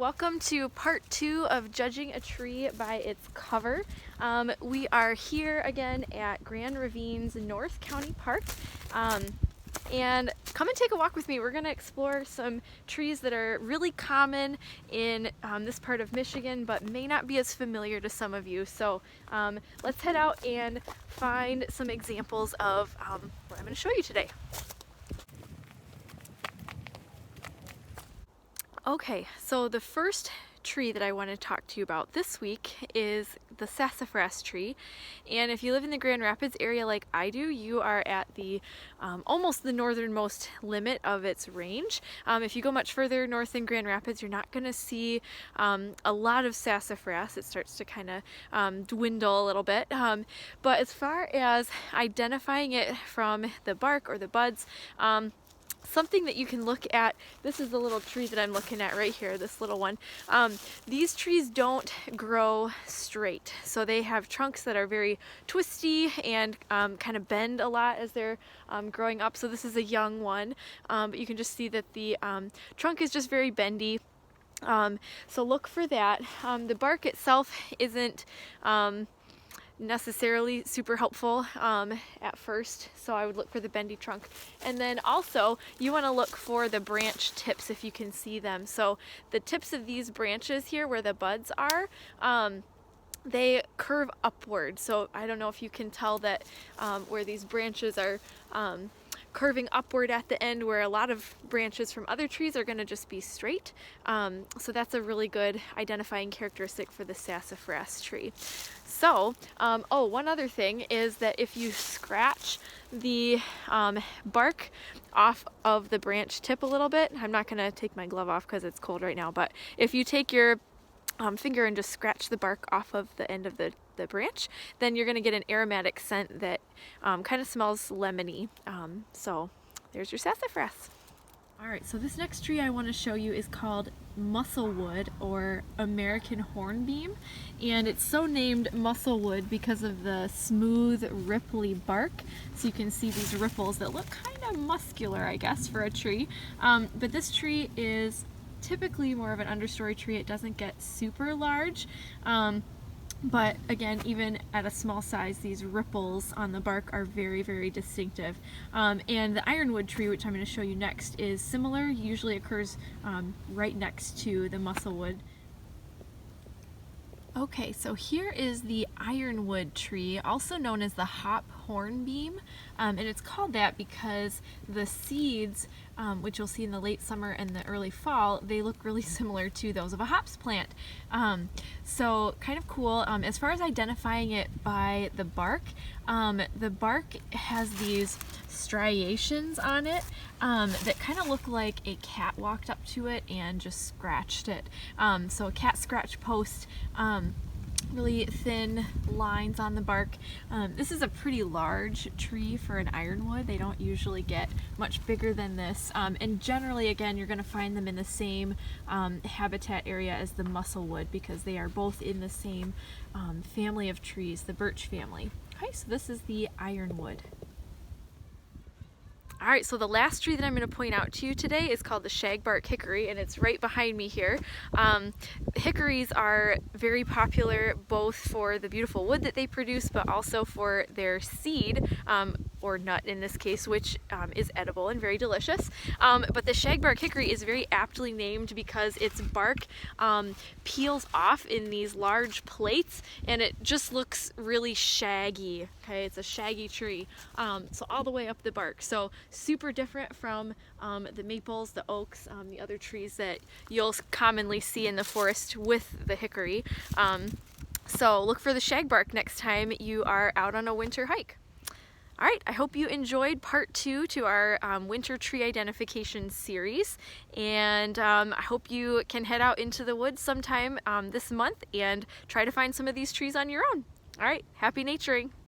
Welcome to part 2 of judging a tree by its cover. We are here again at Grand Ravines North County Park. And come and take a walk with me. We're going to explore some trees that are really common in this part of Michigan, but may not be as familiar to some of you. So let's head out and find some examples of what I'm going to show you today. Okay, so the first tree that I want to talk to you about this week is the sassafras tree. And if you live in the Grand Rapids area like I do, you are at the almost the northernmost limit of its range. If you go much further north in Grand Rapids, you're not going to see a lot of sassafras. It starts to kind of dwindle a little bit. But as far as identifying it from the bark or the buds, something that you can look at, this is the little tree that I'm looking at right here, this little one. These trees don't grow straight, so they have trunks that are very twisty and kind of bend a lot as they're growing up. So this is a young one, but you can just see that the trunk is just very bendy. So look for that. The bark itself isn't necessarily super helpful at first, so I would look for the bendy trunk. And then also you want to look for the branch tips if you can see them. So the tips of these branches here where the buds are, they curve upward. So I don't know if you can tell that where these branches are curving upward at the end, where a lot of branches from other trees are going to just be straight. So that's a really good identifying characteristic for the sassafras tree. So, one other thing is that if you scratch the bark off of the branch tip a little bit, I'm not going to take my glove off because it's cold right now, but if you take your finger and just scratch the bark off of the end of the branch, then you're going to get an aromatic scent that kind of smells lemony. So there's your sassafras. Alright, so this next tree I want to show you is called musselwood or American hornbeam, and it's so named musselwood because of the smooth, ripply bark. So you can see these ripples that look kind of muscular, I guess, for a tree. But this tree is typically more of an understory tree. It doesn't get super large. But again, even at a small size, these ripples on the bark are very, very distinctive. And the ironwood tree, which I'm going to show you next, is similar. Usually occurs right next to the musselwood. Okay, so here is the ironwood tree, also known as the hop hornbeam, and it's called that because the seeds, which you'll see in the late summer and the early fall, they look really similar to those of a hops plant. So kind of cool. As far as identifying it by the bark has these striations on it that kind of look like a cat walked up to it and just scratched it. So a cat scratch post, really thin lines on the bark. This is a pretty large tree for an ironwood. They don't usually get much bigger than this. And generally, again, you're going to find them in the same habitat area as the musselwood because they are both in the same family of trees, the birch family. Okay, so this is the ironwood. Alright, so the last tree that I'm going to point out to you today is called the shagbark hickory, and it's right behind me here. Hickories are very popular both for the beautiful wood that they produce, but also for their seed, or nut in this case, which is edible and very delicious. But the shagbark hickory is very aptly named because its bark peels off in these large plates, and it just looks really shaggy. Okay, it's a shaggy tree, so all the way up the bark. So super different from the maples, the oaks, the other trees that you'll commonly see in the forest with the hickory. So look for the shagbark next time you are out on a winter hike. Alright, I hope you enjoyed part 2 to our winter tree identification series, and I hope you can head out into the woods sometime this month and try to find some of these trees on your own. Alright, happy naturing!